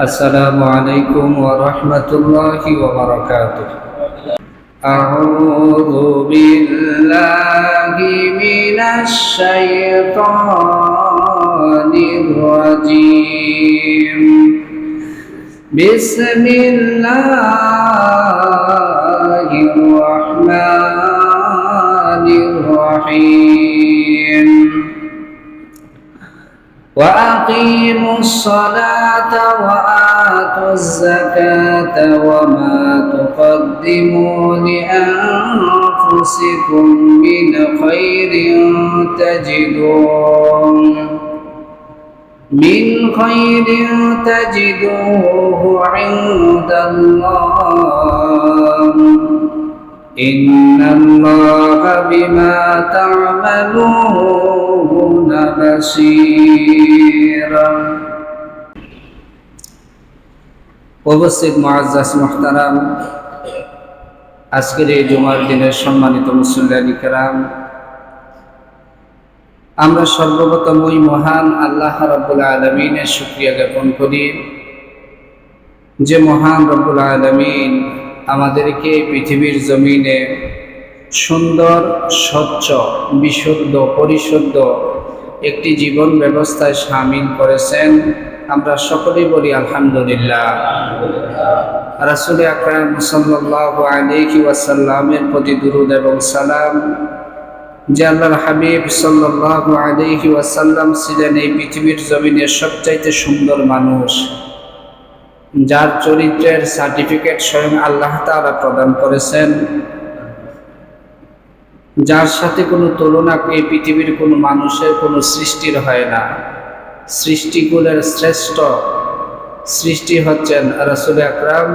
السلام عليكم ورحمة الله وبركاته. أعوذ بالله من الشيطان الرجيم. بسم الله الرحمن الرحيم. وأقيموا الصلاة وآتوا الزكاة وما تقدموا لأنفسكم من خير تجدوه عند الله إن الله بما تعملون بصير. উপস্থিত মুআজ্জাজ মুহতারাম, আজকের এই জুমার দিনের সম্মানিত মুসল্লি কিরাম, আমরা সর্বপ্রথম ওই মহান আল্লাহ রাব্বুল আলামিনের শুকরিয়া জ্ঞাপন করি যে মহান রাব্বুল আলামিন আমাদেরকে পৃথিবীর জমিনে সুন্দর, স্বচ্ছ, বিশুদ্ধ, পরিশুদ্ধ একটি জীবন ব্যবস্থায় শামিল করেছেন। আমরা সকলেই বলি আলহামদুলিল্লাহ। রাসূল আকরাম সাল্লাল্লাহু আলাইহি ওয়াসাল্লামের প্রতি দুরূদ এবং সালাম। যে আল্লাহর হাবিব সাল্লাল্লাহু আলাইহি ওয়াসাল্লাম ছিলেন এই পৃথিবীর জমিনে সবচাইতে সুন্দর মানুষ, যার চরিত্রের সার্টিফিকেট স্বয়ং আল্লাহ তাআলা প্রদান করেছেন, যার সাথে কোনো তুলনা এই পৃথিবীর কোনো মানুষের কোনো সৃষ্টির হয় না। সৃষ্টিকুলের শ্রেষ্ঠ সৃষ্টি হচ্ছেন রাসূল আকরাম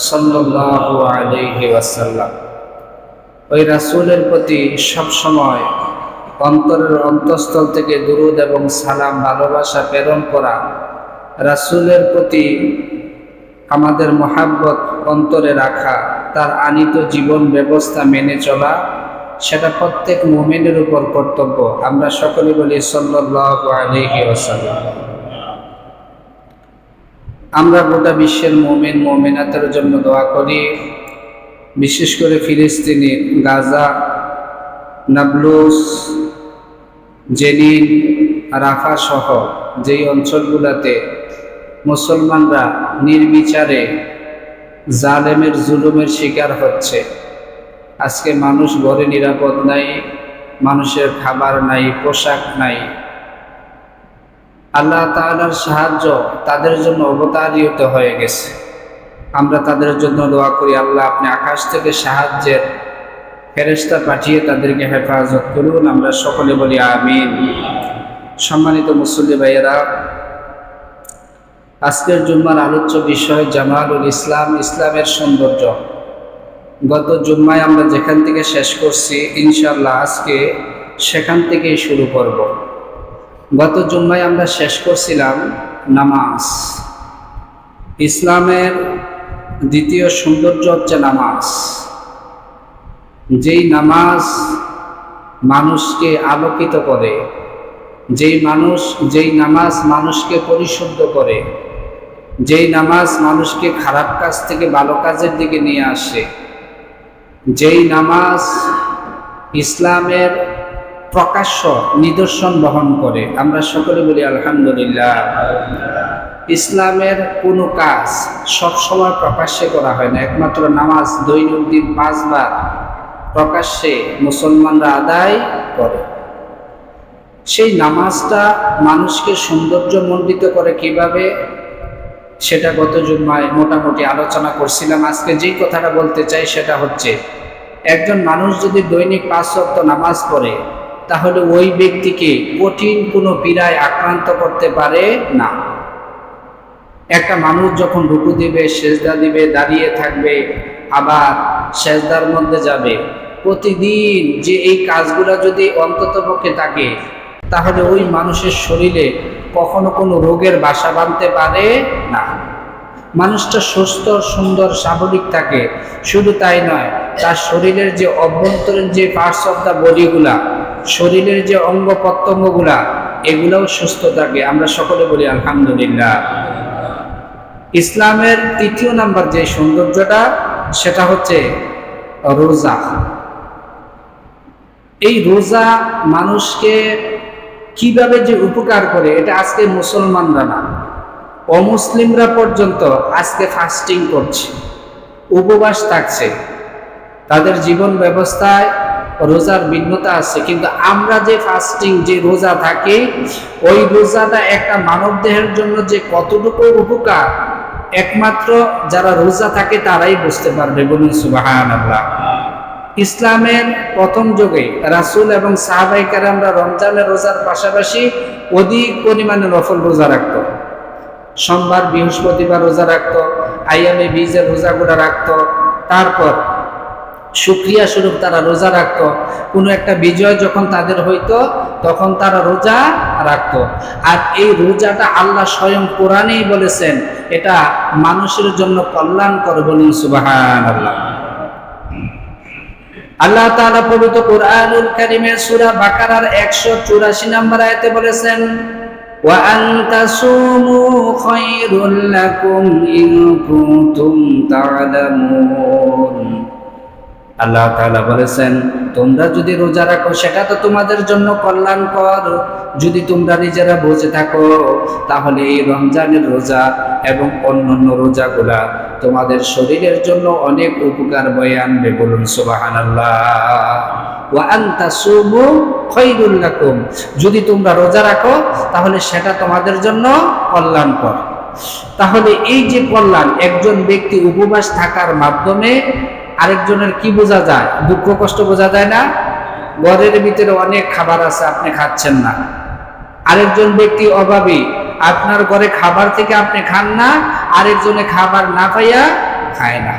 সাল্লাল্লাহু আলাইহি ওয়াসাল্লাম। ওই রাসূলের প্রতি সবসময় অন্তরের অন্তঃস্থল থেকে দুরূদ এবং সালাম, ভালোবাসা প্রেরণ করা, রাসূলের প্রতি আমাদের মহাব্বত অন্তরে রাখা, তার আনিত জীবন ব্যবস্থা মেনে চলা, সেটা প্রত্যেক মুমিনের উপর কর্তব্য। আমরা সকলে বলি সাল্লাল্লাহু আলাইহি ওয়াসাল্লাম। আমরা গোটা বিশ্বের মুমিন মুমিনাতের জন্য দোয়া করি, বিশেষ করে ফিলিস্তিনি, গাজা, নাবলুস, জেনিন, রাফা সহ যেই অঞ্চলগুলোতে মুসলমানরা নির্বিচারে জালেমের জুলুমের শিকার হচ্ছে। আজকে মানুষ ঘরে নিরাপদ নাই, মানুষের খাবার নাই, পোশাক নাই। আল্লাহ তাআলার সাহায্য তাদের জন্য অবতারিত হয়ে গেছে। আমরা তাদের জন্য দোয়া করি, আল্লাহ আপনি আকাশ থেকে সাহায্যের ফেরেশতা পাঠিয়ে তাদেরকে হেফাজত করুন। আমরা সকলে বলি আমিন। সম্মানিত মুসল্লি ভাইয়েরা, আজকের জুম্মার আলোচ্য বিষয় জামালুল ইসলাম, ইসলামের সৌন্দর্য। গত জুম্মায় আমরা যেখান থেকে শেষ করছি, ইনশাআল্লাহ আজকে সেখান থেকেই শুরু করব। গত জুম্মায় আমরা শেষ করছিলাম নামাজ। ইসলামের দ্বিতীয় সৌন্দর্য হচ্ছে নামাজ। যেই নামাজ মানুষকে আলোকিত করে, যেই নামাজ মানুষকে পরিশুদ্ধ করে, যেই নামাজ মানুষকে খারাপ কাজ থেকে ভালো কাজের দিকে নিয়ে আসে, যেই নামাজ ইসলামের প্রকাশ্য নিদর্শন বহন করে, আমরা সকলে বলি আলহামদুলিল্লাহ। ইসলামের কোনো কাজ সবসময় প্রকাশ্যে করা হয় না, একমাত্র নামাজ দৈনন্দিন 5 বার প্রকাশ্যে মুসলমানরা আদায় করে। সেই নামাজটা মানুষকে সৌন্দর্যমণ্ডিত করে কিভাবে, সেটা গত জুম্মায় মোটামুটি আলোচনা করছিলাম। আজকে যেই কথাটা বলতে চাই সেটা হচ্ছে, একজন মানুষ যদি দৈনিক 5 ওয়াক্ত নামাজ পড়ে, তাহলে ওই ব্যক্তিকে কঠিন কোনো পীড়ায় আক্রান্ত করতে পারে না। একটা মানুষ যখন রুকু দিবে, সেজদা দিবে, দাঁড়িয়ে থাকবে, আবার সেজদার মধ্যে যাবে, প্রতিদিন যে এই কাজগুলো যদি অন্ততপক্ষে থাকে, তাহলে ওই মানুষের শরীরে কখনো কোনো রোগের বাসা বাঁধতে পারে না। মানুষটা সুস্থ, সুন্দর, স্বাভাবিক থাকে। শুধু তাই নয়, তার শরীরের যে অভ্যন্তরীণ যে পার্টস অফ দ্য বডিগুলা, শরীরের যে অঙ্গ প্রত্যঙ্গগুলা, এগুলোও সুস্থ থাকে। আমরা সকলে বলি আলহামদুলিল্লাহ। ইসলামের তৃতীয় নাম্বার যে সৌন্দর্যটা, সেটা হচ্ছে রোজা। এই রোজা মানুষকে কিভাবে যে উপকার করে, এটা আজকে মুসলমানরা না, অমুসলিমরা পর্যন্ত আজকে ফাস্টিং করছে, উপবাস থাকছে। তাদের জীবন ব্যবস্থায় রোজার ভিন্নতা আছে, কিন্তু আমরা যে ফাস্টিং, যে রোজা থাকি, ওই রোজাটা একটা মানব দেহের জন্য যে কতটুকু উপকার, একমাত্র যারা রোজা থাকে তারাই বুঝতে পারবে। বলুন সুবহানাল্লাহ। ইসলামের প্রথম যুগে রাসূল এবং সাহাবায়ে কেরামরা রমজানের রোজার পাশাপাশি অধিক পরিমাণে নফল রোজা রাখত। সোমবার, বৃহস্পতিবার রোজা রাখত, আইয়ামে বীজের রোজাগুলো রাখত। তারপর শুকরিয়া স্বরূপ তারা রোজা রাখত। কোনো একটা বিজয় যখন তাদের হইতো তখন তারা রোজা রাখত। আর এই রোজাটা আল্লাহ স্বয়ং কোরআনেই বলেছেন এটা মানুষের জন্য কল্যাণকর। বলুন সুবহানাল্লাহ। আল্লাহ তাআলা পবিত্র কুরআনুল কারীমের সূরা বাকারার 184 নম্বর আয়াতে বলেছেন, ওয়া আনতাসুমু খায়রুল লাকুম ইন কুনতুম তা'লামুন। আল্লাহ তাআলা বলেছেন, তোমরা যদি রোজা রাখো সেটা তো তোমাদের জন্য কল্যাণকর। যদি তোমরা নিজেরা বুঝে থাকো তাহলে এই রমজানের রোজা এবং অন্যান্য রোজাগুলা তোমাদের শরীরের জন্য অনেক উপকার বয়ে আনবে। বলুন সুবহানাল্লাহ। ওয়া আনতাসুমু খায়রুল লাকুম, যদি তোমরা রোজা রাখো তাহলে সেটা তোমাদের জন্য কল্যাণকর। তাহলে এই যে কল্যাণ, একজন ব্যক্তি উপবাস থাকার মাধ্যমে আরেকজনের কি বোঝা যায়? দুঃখ কষ্ট বোঝা যায় না? ঘরের ভিতরে অনেক খাবার আছে, আপনি খাচ্ছেন না। আরেকজন ব্যক্তি অভাবী, আপনার ঘরে খাবার থেকে আপনি খান না, আরেকজনে খাবার না পাইয়া খায় না।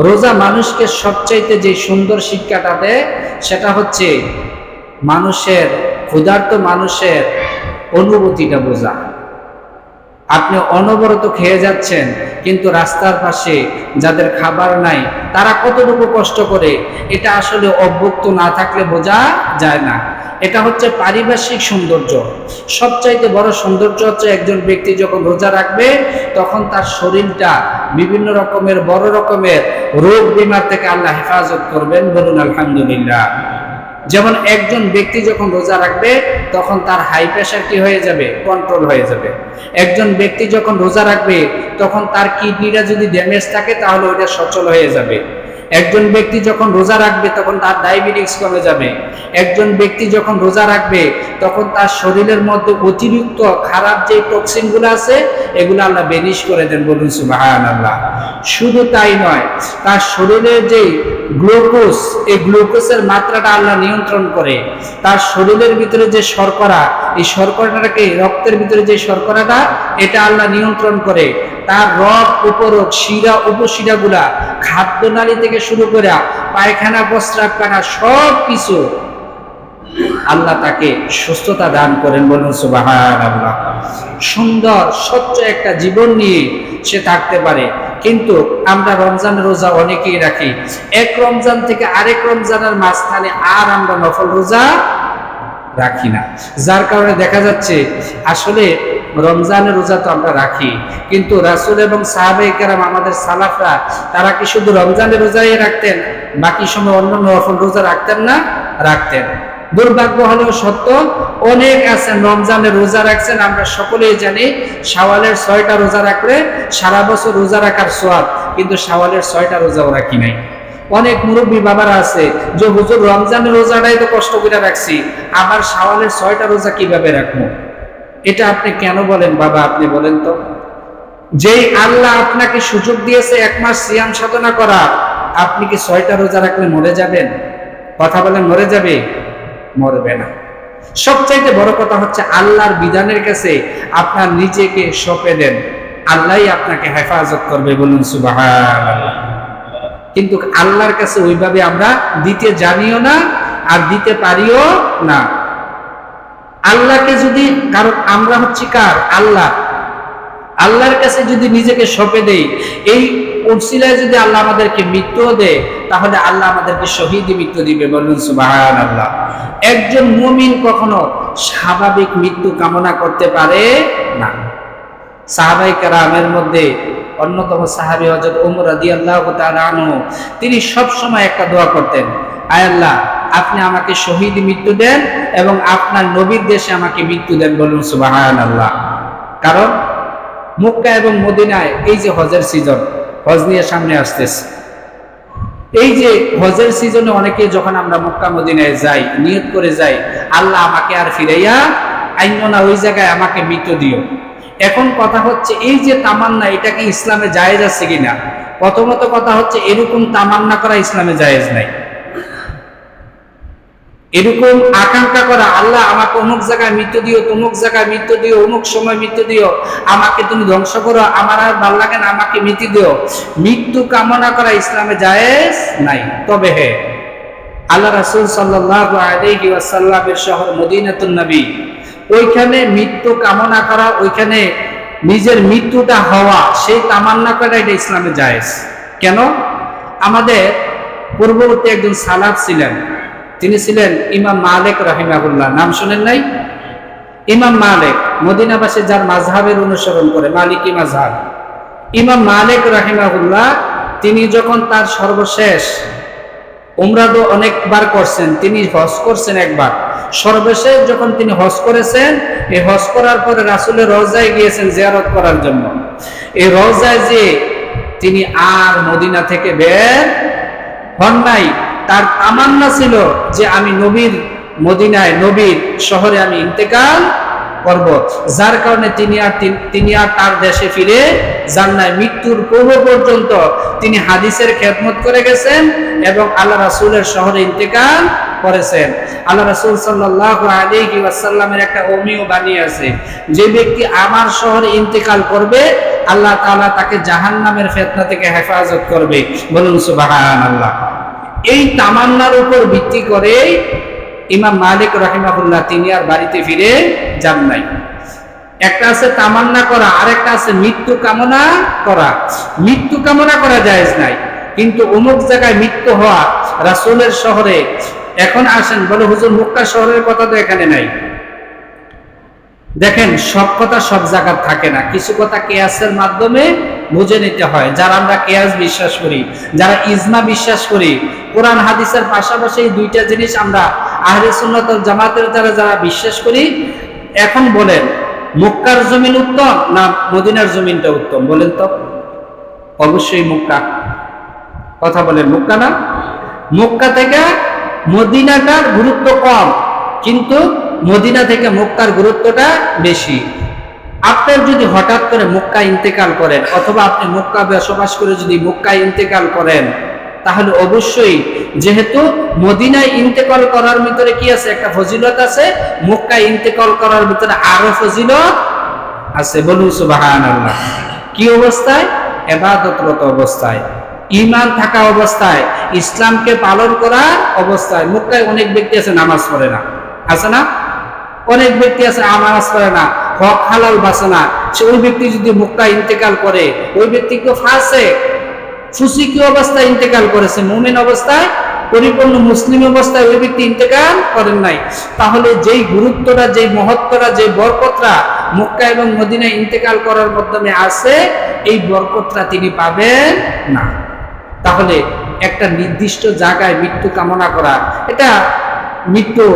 রোজা মানুষকে সবচাইতে যে সুন্দর শিক্ষাটা দেয় সেটা হচ্ছে মানুষের, ক্ষুধার্ত মানুষের অনুভূতিটা বোঝা। আপনি অনবরত খেয়ে যাচ্ছেন, কিন্তু রাস্তার পাশে যাদের খাবার নাই তারা কতটুকু কষ্ট করে, এটা আসলে অভুক্ত না থাকলে বোঝা যায় না। এটা হচ্ছে পারিপার্শ্বিক সৌন্দর্য। সবচাইতে বড় সৌন্দর্য হচ্ছে একজন ব্যক্তি যখন রোজা রাখবে তখন তার শরীরটা বিভিন্ন রকমের বড় রকমের রোগ বিমার থেকে আল্লাহ হেফাজত করবেন। বলুন আলহামদুলিল্লাহ। যেমন একজন ব্যক্তি যখন রোজা রাখবে তখন তার হাই প্রেশার কি হয়ে যাবে? কন্ট্রোল হয়ে যাবে। একজন ব্যক্তি যখন রোজা রাখবে তখন তার কিডনিটা যদি ড্যামেজ থাকে তাহলে ওইটা সচল হয়ে যাবে। একজন ব্যক্তি যখন রোজা রাখবে তখন তার ডায়াবেটিস কমে যাবে। একজন ব্যক্তি যখন রোজা রাখবে তখন তার শরীরের মধ্যে অতিরিক্ত খারাপ যে টক্সিনগুলো আছে এগুলো আল্লাহ বেনিশ করে দেন। বলুন সুবহানাল্লাহ। শুধু তাই নয়, তার শরীরের যে গ্লুকোজ, এই গ্লুকোজের মাত্রাটা আল্লাহ নিয়ন্ত্রণ করে। তার শরীরের ভিতরে যে শর্করা, এই শর্করাটাকে, রক্তের ভিতরে যে শর্করাটা, এটা আল্লাহ নিয়ন্ত্রণ করে। তার রগ, উপরোগ, শিরা, উপশিরাগুলা, খাদ্যনালী থেকে শুরু করে পায়খানা, প্রস্রাব, কানা সব কিছু আল্লাহ তাকে সুস্থতা দান করেন। বলুন সুবহানাল্লাহ। সুন্দর স্বচ্ছ একটা জীবন নিয়ে সে থাকতে পারে। কিন্তু আমরা রমজানের রোজা অনেকেই রাখি, এক রমজান থেকে আরেক রমজানের মাঝখানে আর আমরা নফল রোজা রাখি না। যার কারণে দেখা যাচ্ছে আসলে রমজানের রোজা তো আমরা রাখি, কিন্তু রাসূল এবং সাহাবায়ে কেরাম, আমাদের সালাফরা, তারা কি শুধু রমজানের রোজাই রাখতেন, বাকি সময় অন্যান্য নফল রোজা রাখতেন না? রাখতেন। দুর্ভাগ্য হলেও সত্য, অনেক আছেন রমজানের রোজা রাখছেন, আমরা সকলেই জানি শাওয়ালের 6টা রোজা রাখলে সারা বছর রোজা রাখার সওয়াব, কিন্তু শাওয়ালের 6টা রোজাও রাখি নাই। অনেক মুরব্বী বাবারা আছে যে হুজুর রমজানের রোজাটাই তো কষ্ট করে রাখছি, আবার শাওয়ালের 6টা রোজা কিভাবে রাখবো? এটা আপনি কেন বলেন বাবা? আপনি বলেন তো। যেই আল্লাহ আপনাকে সুযোগ দিয়েছে 1 মাস সিয়াম সাধনা করা, আপনি কি 6টা রোজা রাখলে মরে যাবেন? কথা বলেন, মরে যাবে? মরবে না। সবচাইতে বড় কথা হচ্ছে আল্লাহর বিধানের কাছে আপনার নিজেকে সঁপে দেন, আল্লাহই আপনাকে হেফাজত করবে। বলুন সুবহানাল্লাহ। কিন্তু আল্লাহর কাছে ওইভাবে আমরা দিতে জানিও না, আর দিতে পারিও না। আল্লাহকে যদি, কারণ আমরা হচ্ছি কার? আল্লাহ। আল্লাহর কাছে যদি নিজেকে সঁপে দেই, এই উসিলায় যদি আল্লাহ আমাদেরকে মৃত্যু দেয়, তাহলে আল্লাহ আমাদেরকে শহীদি মৃত্যু দিবে। বলুন সুবহানাল্লাহ। একজন মুমিন কখনো স্বাভাবিক মৃত্যু কামনা করতে পারে না। সাহাবায়ে কেরামের মধ্যে অন্যতম সাহাবী হযরত ওমর রাদিয়াল্লাহু তাআলা আনহু, তিনি সব সময় একটা দোয়া করতেন, আয় আল্লাহ, আপনি আমাকে শহীদ মৃত্যু দেন এবং আপনার নবীর দেশে আমাকে মৃত্যু দেন। বলুন সুবহানাল্লাহ। কারণ মক্কা এবং মদিনায় এই যে হজের সিজন, হজ নিয়ে সামনে আসতেছে, এই যে হজের সিজনে অনেকে যখন আমরা মক্কা মদিনায় যাই, নিয়ত করে যাই, আল্লাহ আমাকে আর ফিরাইয়া আইনো না, ওই জায়গায় আমাকে মৃত্যু দিও। এখন কথা হচ্ছে, এই যে তামান্না, এটা কি ইসলামে জায়েজ আছে কিনা? প্রথমত কথা হচ্ছে, এরকম তামান্না করা ইসলামে জায়েজ নাই। এরকম আকাঙ্ক্ষা করা, আল্লাহ আমাকে অমুক জায়গায় মৃত্যু দিও, তমুক জায়গায় মৃত্যু দিও, অমুক সময় মৃত্যু দিও, আমাকে তুমি ধ্বংস করো, আমার আর ভাল লাগে না, আমাকে মৃত্যু দিও, মৃত্যু কামনা করা ইসলামে জায়েজ নাই। তবে হ্যাঁ, আল্লাহ রাসূল সাল্লাল্লাহু আলাইহি ওয়াসাল্লামের শহর মদিনাতুন নবী, ওইখানে মৃত্যু কামনা করা, ওইখানে নিজের মৃত্যুটা হওয়া, সেই তামান্না করা, এটা ইসলামে জায়েজ। কেন? আমাদের পূর্ববর্তী একজন সালাফ ছিলেন, তিনি ছিলেন ইমাম মালিক রাহিমাহুল্লাহ। নাম শুনেন নাই? ইমাম মালিক, মদিনাবাসী যার মাযহাবের অনুসরণ করে, মালিকি মাযহাব। ইমাম মালিক রাহিমাহুল্লাহ, তিনি যখন তার সর্বশেষ, উমরা তো অনেকবার করছেন, তিনি হজ করছেন একবার, সর্বশেষ যখন তিনি হজ করেছেন, এই হজ করার পরে রাসূলের রওজায় গিয়েছেন জিয়ারত করার জন্য। এই রওজায় যে তিনি আর মদিনা থেকে বের হন নাই। তার তামান্না ছিল যে আমি নবীর মদিনায়, নবীর শহরে আমি ইন্তেকাল করব, যার কারণে তিনি আর তার দেশে ফিরে যান নাই। মৃত্যুর পূর্ব পর্যন্ত তিনি হাদিসের খেদমত করে গেছেন এবং আল্লাহ রাসূলের শহরে ইন্তেকাল করেছেন। আল্লাহ রাসূল সাল্লাল্লাহু আলাইহি ওয়াসাল্লামের একটা অমিও বাণী আছে, যে ব্যক্তি আমার শহরে ইন্তেকাল করবে, আল্লাহ তাআলা তাকে জাহান্নামের ফিতনা থেকে হেফাজত করবে। বলুন সুবহানাল্লাহ। এই তামান্নার উপর ভিত্তি করে ইমাম মালিক রাহিমাহুল্লাহ, তিনি আর বাড়িতে ফিরে যান নাই। একটা আছে তামান্না করা, আর একটা আছে মৃত্যু কামনা করা। মৃত্যু কামনা করা জায়েজ নাই, কিন্তু অমুক জায়গায় মৃত্যু হওয়া, রাসূলের শহরে। এখন আসেন, বলে হুজুর মক্কা শহরের কথা তো এখানে নাই। দেখেন, সব কথা সব জায়গায় থাকে না, কিছু কথা কিয়াসের মাধ্যমে বুঝে নিতে হয়। যারা আমরা কিয়াস বিশ্বাস করি, যারা ইজমা বিশ্বাস করি, কোরআন হাদিসের পাশাপাশি এই দুইটা জিনিস আমরা আহলে সুন্নাত ওয়াল জামাতের দ্বারা যারা বিশ্বাস করি। এখন বলেন, মক্কার জমিন উত্তম না মদিনার জমিনটা উত্তম? বলেন তো। অবশ্যই মক্কা। কথা বলেন, মক্কা না? মক্কা থেকে মদিনাটার গুরুত্ব কম, কিন্তু মদিনা থেকে মক্কার গুরুত্বটা বেশি। আপনার যদি হঠাৎ করে মক্কা ইন্তেকাল করেন, অথবা আপনি মক্কা বসবাস করে যদি মক্কা ইন্তেকাল করেন, তাহলে অবশ্যই, যেহেতু মদিনায় ইন্তেকাল করার ভিতরে কি আছে, একটা ফজিলত আছে, মক্কা ইন্তেকাল করার ভিতরে আরো ফজিলত আছে। বলুন সুবহানাল্লাহ। কি অবস্থায়? ইবাদতরত অবস্থায়, ঈমান থাকা অবস্থায়, ইসলামকে পালন করার অবস্থায়। মক্কায় অনেক ব্যক্তি আছে নামাজ পড়ে না, আছে না? অনেক ব্যক্তি আছে নামাজ পড়ে না, হক হালাল বাসে না। সে ওই ব্যক্তি যদি মক্কা ইন্তেকাল করে, ওই ব্যক্তিকে ফাসিক, ফুসিকি অবস্থায় ইন্তেকাল করেছে। মুমিন অবস্থায়, পরিপূর্ণ মুসলিম অবস্থায় ওই ব্যক্তি ইন্তেকাল করেন নাই। তাহলে যেই গুরুত্বটা, যেই মহত্বটা, যেই বরকতটা মক্কা এবং মদিনায় ইন্তেকাল করার মাধ্যমে আছে, এই বরকতটা তিনি পাবেন না। তাহলে একটা নির্দিষ্ট জায়গায় মৃত্যু কামনা করা, এটা মৃত্যু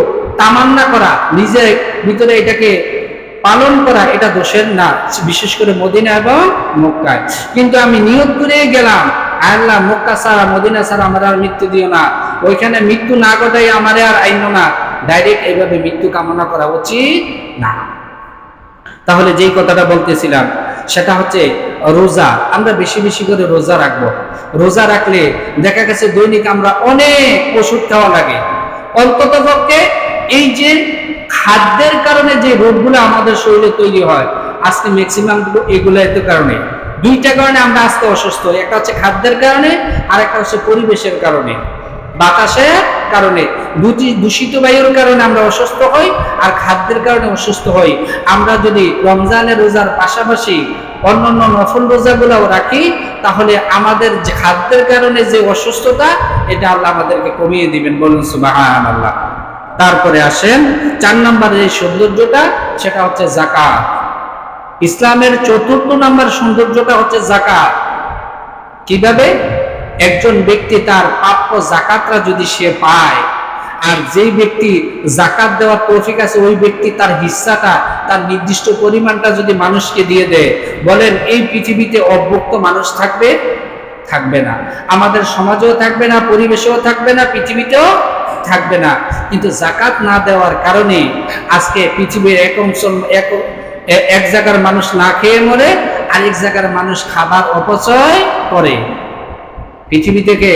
তামান্না করা, নিজের ভিতরে এটাকে পালন করা, এটা দোষের না, বিশেষ করে মদিনা এবং মক্কায়। কিন্তু আমি নিয়ত করে গেলাম, আল্লাহ মক্কা ছাড়া, মদিনা ছাড়া আমার আর মৃত্যু দিও না, ওইখানে মৃত্যু না ঘটাই আমারে আর আইনো না, ডাইরেক্ট এইভাবে মৃত্যু কামনা করা উচিত না। তাহলে যেই কথাটা বলতেছিলাম, সেটা হচ্ছে রোজা। আমরা বেশি বেশি করে রোজা রাখবো। রোজা রাখলে দেখা গেছে দৈনিক আমরা অনেক ওষুধ খাওয়া লাগে। অন্তত পক্ষে এই যে খাদ্যের কারণে যে রোগগুলো আমাদের শরীরে তৈরি হয়, আজকে ম্যাক্সিমাম এগুলো এত কারণে, দুইটা কারণে আমরা আজকে অসুস্থ। একটা হচ্ছে খাদ্যের কারণে, আর একটা হচ্ছে পরিবেশের কারণে, বাতাসের কারণে। দূষিত বায়ুর কারণে আমরা অসুস্থ হই, আর খাদ্যের কারণে অসুস্থ হই। আমরা যদি রমজানের রোজার পাশাপাশি অন্যান্য নফল রোজাগুলোও রাখি, তাহলে আমাদের যে খাদ্যের কারণে যে অসুস্থতা, এটা আল্লাহ আমাদেরকে কমিয়ে দিবেন। বলুন সুবহানাল্লাহ। তারপরে আসেন 4 নম্বরের এই সৌন্দর্যটা, সেটা হচ্ছে যাকাত। ইসলামের ৪র্থ নাম্বার সৌন্দর্যটা হচ্ছে যাকাত। কিভাবে? একজন ব্যক্তি তার প্রাপ্য যাকাতটা যদি সে পায়, আর যেই ব্যক্তি যাকাত দেওয়ার তৌফিক আছে ওই ব্যক্তি তার হিস্সাটা, তার নির্দিষ্ট পরিমাণটা যদি মানুষকে দিয়ে দেয়, বলেন এই পৃথিবীতে অভুক্ত মানুষ থাকবে? থাকবে না। আমাদের সমাজেও থাকবে না, পরিবেশেও থাকবে না, পৃথিবীতেও থাকবে না। কিন্তু যাকাত না দেওয়ার কারণে আজকে পৃথিবীর এক জায়গার মানুষ না খেয়ে মরে, আরেক জায়গার মানুষ খাবার অপচয় করে। পৃথিবী থেকে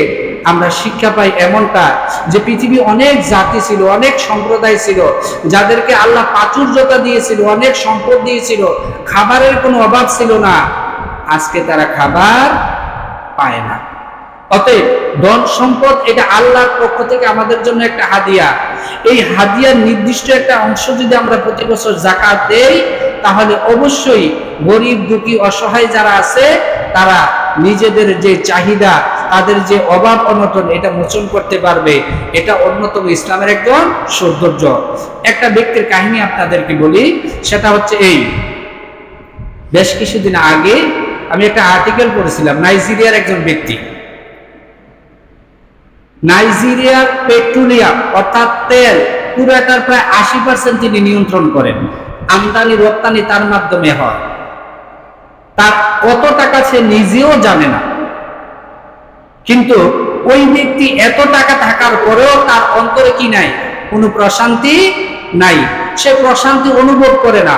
আমরা শিক্ষা পাই এমনটা যে পৃথিবী অনেক জাতি ছিল, অনেক সম্প্রদায় ছিল, যাদেরকে আল্লাহ প্রাচুর্যতা দিয়েছিল, অনেক সম্পদ দিয়েছিল, খাবারের কোনো অভাব ছিল না। আজকে তারা খাবার পায় না। অতএব ধন সম্পদ এটা আল্লাহর পক্ষ থেকে আমাদের জন্য একটা হাদিয়া। এই হাদিয়ার নির্দিষ্ট একটা অংশ যদি আমরা প্রতি বছর যাকাত দেই, তাহলে অবশ্যই গরিব দুঃখী অসহায় যারা আছে তারা নিজেদের যে চাহিদা, তাদের যে অভাব অনটন, এটা মোচন করতে পারবে। এটা অন্যতম ইসলামের একজন সৌন্দর্য। একটা ব্যক্তির কাহিনী আপনাদেরকে বলি, সেটা হচ্ছে এই, বেশ কিছুদিন আগে আমি একটা আর্টিকেল পড়েছিলাম। নাইজেরিয়ার একজন ব্যক্তি, নাইজেরিয়ার পেট্রোলিয়াম অর্থাৎ তেল পুরাটার প্রায় 80% তিনি নিয়ন্ত্রণ করেন। আমদানি রপ্তানি তার মাধ্যমে হয়। তার কত টাকা সে নিজেও জানে না, কিন্তু ওই ব্যক্তি এত টাকা থাকার পরেও তার অন্তরে কি নাই? কোনো প্রশান্তি নাই। সে প্রশান্তি অনুভব করে না।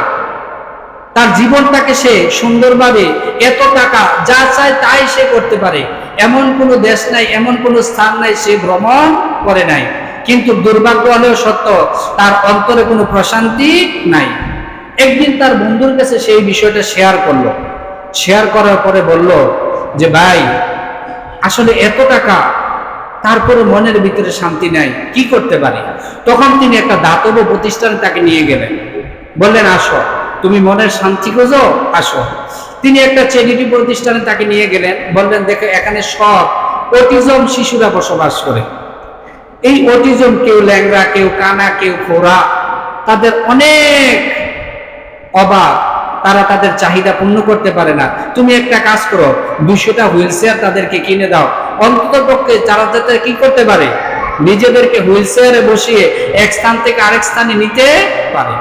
তার জীবনটাকে সে সুন্দরভাবে, এত টাকা যা চায় তাই সে করতে পারে, এমন কোনো দেশ নাই, এমন কোনো স্থান নাই সে ভ্রমণ করে নাই। কিন্তু দুর্ভাগ্য হলেও সত্য, তার অন্তরে কোনো প্রশান্তি নাই। একদিন তার বন্ধুর কাছে সেই বিষয়টা শেয়ার করলো। শেয়ার করার পরে বলল যে ভাই, আসলে এত টাকা তারপরে মনের ভিতরে শান্তি নাই, কি করতে পারি? তখন তিনি একটা দাতব্য প্রতিষ্ঠানে তাকে নিয়ে গেলেন। বললেন আসো, তুমি মনের শান্তি খোঁজো, আসো। তিনি একটা চ্যারিটি প্রতিষ্ঠানে তাকে নিয়ে গেলেন। বললেন দেখো, এখানে সব অটিজম শিশুরা বসবাস করে। এই অটিজম, কেউ ল্যাংড়া, কেউ কানা, কেউ খোড়া, তাদের অনেক অভাব, তারা তাদের চাহিদা পূর্ণ করতে পারে না। তুমি একটা কাজ করো, 200টা হুইল চেয়ার তাদেরকে কিনে দাও, অন্তত পক্ষে যারা যাতে কি করতে পারে, নিজেদেরকে হুইল চেয়ারে বসিয়ে এক স্থান থেকে আরেক স্থানে নিতে পারে।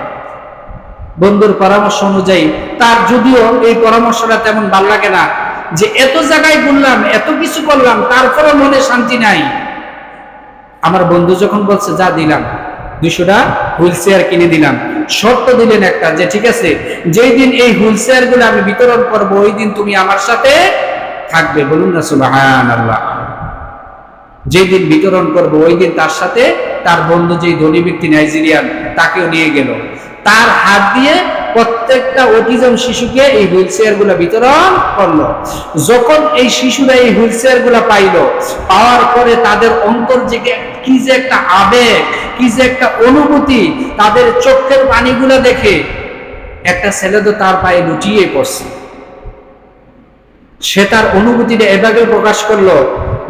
বন্ধুর পরামর্শ অনুযায়ী, তার যদিও এই পরামর্শটা তেমন ভালো লাগে না, যে এত জায়গায় ঘুরলাম, এত কিছু করলাম, তারপরে মনে শান্তি নাই। আমার বন্ধু যখন বলছে যা দিলাম, 200টা হুইল চেয়ার কিনে দিলাম, শর্ত দিলেন একটা, যে ঠিক আছে, যেই দিন এই হুইল চেয়ার গুলো আমি বিতরণ করবো ওই দিন তুমি আমার সাথে থাকবে। বলুন না সুবহানাল্লাহ। যেই দিন বিতরণ করবো ওই দিন তার সাথে তার বন্ধু, যেই ধনী ব্যক্তি নাইজেরিয়ান, তাকেও নিয়ে গেল। তার হাত দিয়ে প্রত্যেকটা অটিজম শিশুকে এই হুইল চেয়ার গুলা বিতরণ করলো। যখন এই শিশুরা এই হুইল চেয়ার গুলা পাইলো, পাওয়ার পরে তাদের অন্তর যে কি যে একটা আবেগ, কি যে একটা অনুভূতি, তাদের চোখের পানিগুলা দেখে একটা ছেলে তো তার পায়ে লুটিয়ে পড়ছে। সে তার অনুভূতিটা এভাবে প্রকাশ করলো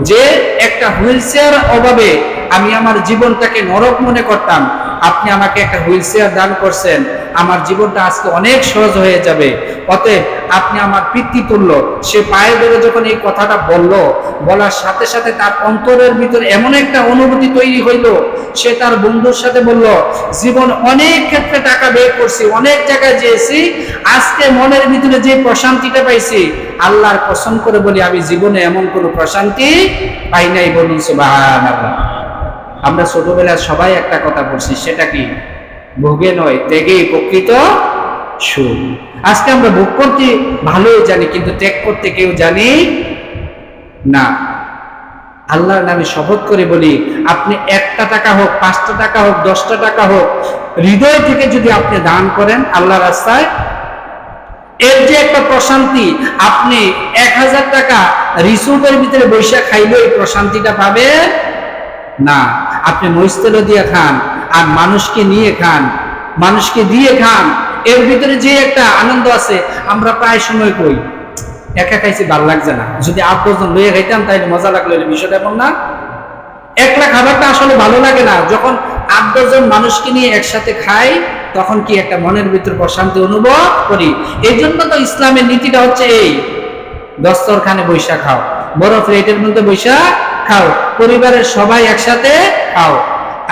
যে একটা হুইল চেয়ার অভাবে আমি আমার জীবনটাকে নরক মনে করতাম, আপনি আমাকে একটা হুইল চেয়ার দান করছেন, আমার জীবনটা আজকে অনেক সহজ হয়ে যাবে। অতএব আপনি আমার পিতৃতুল্য। সে পায়ে ধরে যখন এই কথাটা বলল, বলার সাথে সাথে তার অন্তরের ভিতরে এমন একটা অনুভূতি তৈরি হইল, সে তার বন্ধুর সাথে বলল, জীবন অনেক ক্ষেত্রে টাকা ব্যয় করছি, অনেক জায়গায় যেয়েছি, আজকে মনের ভিতরে যে প্রশান্তিটা পাইছি, আল্লাহর কসম করে বলি আমি জীবনে এমন কোনো প্রশান্তি পাই নাই। বলুন সুবহানাল্লাহ। আমরা ছোটবেলায় সবাই একটা কথা বলছি, সেটা কি? ভোগে নয়, ত্যাগেই প্রকৃত সুখ। আজকে আমরা ভোগ করতে ভালোই জানি, কিন্তু ত্যাগ করতে কেউ জানি না। আল্লাহর নামে শপথ করে বলি, আপনি 1টা টাকা হোক, 5টা টাকা হোক, 10টা টাকা হোক, হৃদয় থেকে যদি আপনি দান করেন আল্লাহর রাস্তায়, এর যে একটা প্রশান্তি, আপনি 1000 টাকা রিসোর্টের ভিতরে বৈশা খাইলেও এই প্রশান্তিটা পাবেন না। আপনি মহিস্তেল দিয়ে খান, আর মানুষকে নিয়ে খান, মানুষকে দিয়ে খান, এর ভিতরে যে একটা আনন্দ আছে, আমরা প্রায় সময় কই একা খাইছি ভালো লাগছে না, যদি 8-10 জন লইয়া খাইতাম তাহলে মজা লাগলো। বিষয়টা এমন না, একলা খাবারটা আসলে ভালো লাগে না। যখন 8-10 জন মানুষকে নিয়ে একসাথে খাই তখন কি একটা মনের ভিতর প্রশান্তি অনুভব করি। এই জন্য তো ইসলামের নীতিটা হচ্ছে এই, দস্তরখানে বৈশা খাও, বড় প্লেটের মধ্যে বৈশা খাও, পরিবারের সবাই একসাথে খাও।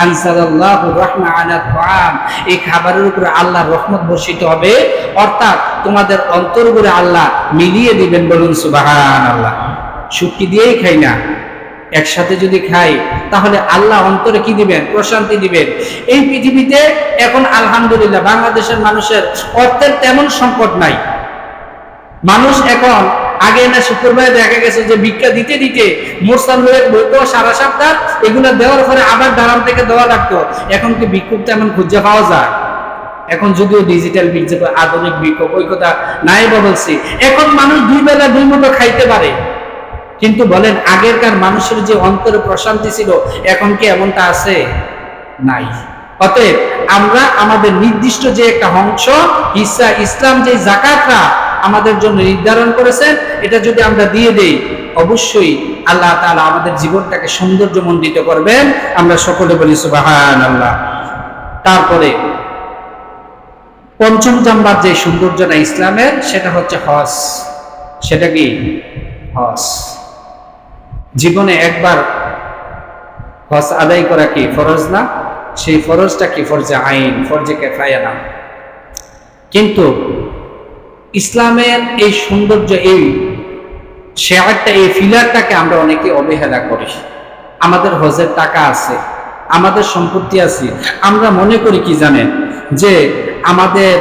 আনসালাল্লাহু রাহমা আলা তাআম, এই খাবারের উপরে আল্লাহর রহমত বর্ষিত হবে, অর্থাৎ তোমাদের অন্তর করে আল্লাহ মিলিয়ে দিবেন। বলুন সুবহানাল্লাহ। শুটকি দিয়েই খাই না, একসাথে যদি খাই তাহলে আল্লাহ অন্তরে কি দিবেন? প্রশান্তি দিবেন। এই পৃথিবীতে এখন আলহামদুলিল্লাহ বাংলাদেশের মানুষের অর্থের তেমন সংকট নাই। মানুষ এখন, আগে না শুক্রবারে দেখা গেছে যে ভিক্ষা দিতে দিতে মোরসাল হয়ে বইতো সারা সপ্তাহ, এগুলো দেওয়ার পরে আবার দাঁড়ান থেকে দেওয়া লাগতো। এখন কি ভিক্ষুক তেমন খুঁজে পাওয়া যায়? এখন যদিও ডিজিটাল ভিক্ষুক, আধুনিক ভিক্ষুক, ওই কথা নাই বলছি। এখন মানুষ দুই বেলা দুই মুঠো খাইতে পারে, কিন্তু বলেন আগেরকার মানুষের যে অন্তরে প্রশান্তি ছিল, এখন কি এমনটা আছে? নাই। অতএব আমরা আমাদের নির্দিষ্ট যে একটা অংশ হিস্সা, ইসলাম যে যাকাতটা আমাদের জন্য নির্ধারণ করেছেন, এটা যদি আমরা দিয়ে দেই, অবশ্যই আল্লাহ তাআলা আমাদের জীবনটাকে সৌন্দর্যমণ্ডিত করবেন। আমরা সকলে বলি সুবহানাল্লাহ। তারপরে পঞ্চম নাম্বার যে সৌন্দর্যটা ইসলামের, সেটা হচ্ছে হজ। সেটা কি? হজ। জীবনে একবার হজ আদায় করা কি ফরজ না? সেই ফরজটা কি? ফরজে আইন, ফরজে কিফায়া না। কিন্তু ইসলামের এই সৌন্দর্য, এই শেয়ারটা, এই ফিলারটাকে আমরা অনেকে অবহেলা করি। আমাদের হজের টাকা আছে, আমাদের সম্পত্তি আছে, আমরা মনে করি কি জানেন, যে আমাদের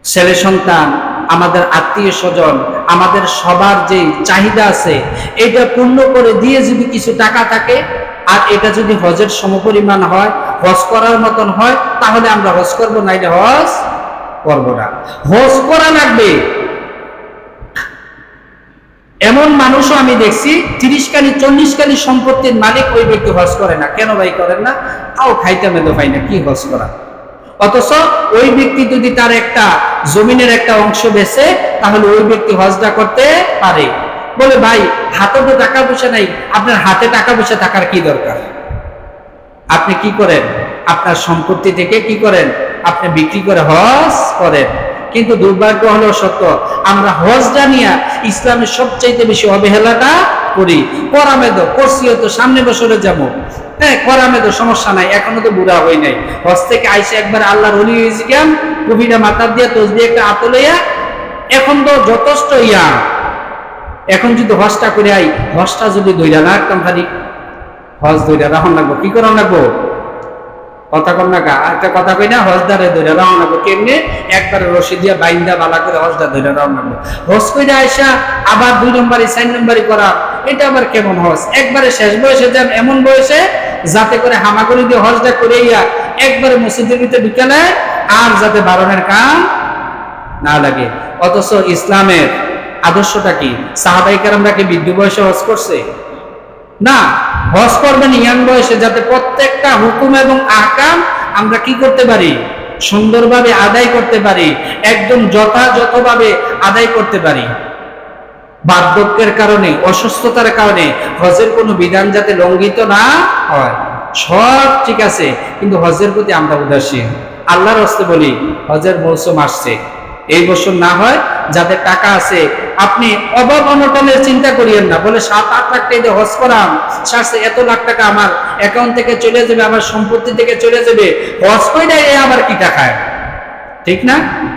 ছেলে সন্তান, আমাদের আত্মীয় স্বজন, আমাদের সবার যে চাহিদা আছে, এটা পূর্ণ করে দিয়ে যদি কিছু টাকা থাকে, আর এটা যদি হজের সমপরিমাণ হয়, হজ করার মতন হয়, তাহলে আমরা হজ করবো, নাইলে হজ করবো না। হজ করা লাগবে। এমন মানুষও আমি দেখছি 30 কালি 40 কালি সম্পত্তির মালিক, ওই ব্যক্তি হজ করে না। কেন ভাই করেন না? তাও খাইতে মেদো পাই না, কি হজ করা? অথচ ওই ব্যক্তি যদি তার একটা জমিনের একটা অংশ বেচে, তাহলে ওই ব্যক্তি হজটা করতে পারে। বলে ভাই হাতে তো টাকা পয়সা নাই, আপনার হাতে টাকা পয়সা থাকার কি দরকার? আপনি কি করেন? আপনার সম্পত্তি থেকে কি করেন? আপনি বিক্রি করে হজ করেন। কিন্তু দুর্ভাগ্য হলো সত্য, আমরা হজটা নিয়ে ইসলামের সবচাইতে বেশি অবহেলাটা করি। করামেদো করছি, তো সামনে বছরে যাবো, হ্যাঁ করামেদো সমস্যা নাই, এখনো তো বুড়া হই নাই। হজ থেকে আইসে একবার আল্লাহর ওলি হয়েছি, কেন টুপিটা মাথার দিয়া তসবিহ একটা আতলাইয়া, এখন তো যথেষ্ট ইয়া। এখন যদি হজটা করে আই, হজটা যদি দইরা রাখতাম, খালি হজ দইরা রাখুন লাগবো, কি করান লাগবো? কথা কম না, একটা কথা কই না, হজদারে ধরে রাও লাগবো। কেমনে? একবারে রশি দিয়া বাইন্দা বালা করে হজদা ধরে রাও লাগবো। হজ কইরা আইসা আবার 2 নম্বরই 4 নম্বরই করা, এটা আবার কেমন হজ? একবারে শেষ বয়সে যান, এমন বয়সে যাতে করে হামাগুড়ি দিয়ে হজটা করে ইয়া একবারে মসজিদের ভিতরে ঢুকালে আর যাতে বারণের কাম না লাগে। অথচ ইসলামের আদর্শটা কি? সাহাবায়ে কেরামরা কি বৃদ্ধ বয়সে হজ করছে? না, হজ করবেন ইয়াং বয়সে, যাতে প্রত্যেকটা হুকুম এবং আহকাম আমরা কি করতে পারি? সুন্দরভাবে আদায় করতে পারি, একদম যথাযথভাবে আদায় করতে পারি। বার্ধক্যের কারণে, অসুস্থতার কারণে হজের কোনো বিধান যাতে লঙ্ঘিত না হয়। সব ঠিক আছে, কিন্তু হজের প্রতি আমরা উদাসীন। আল্লাহর হস্তে বলি, হজের মৌসুম আসছে, এই বছর না হয়, যাদের টাকা আছে, আপনি অভাব অনটনের চিন্তা করিয়েন না। বলে 7-8 লাখ টাকা দিয়ে হজ করাম, সাথে এত লাখ টাকা আমার অ্যাকাউন্ট থেকে চলে যাবে, আমার সম্পত্তি থেকে চলে যাবে, হজ কইরা এ আবার কি টাকায়? ঠিক না?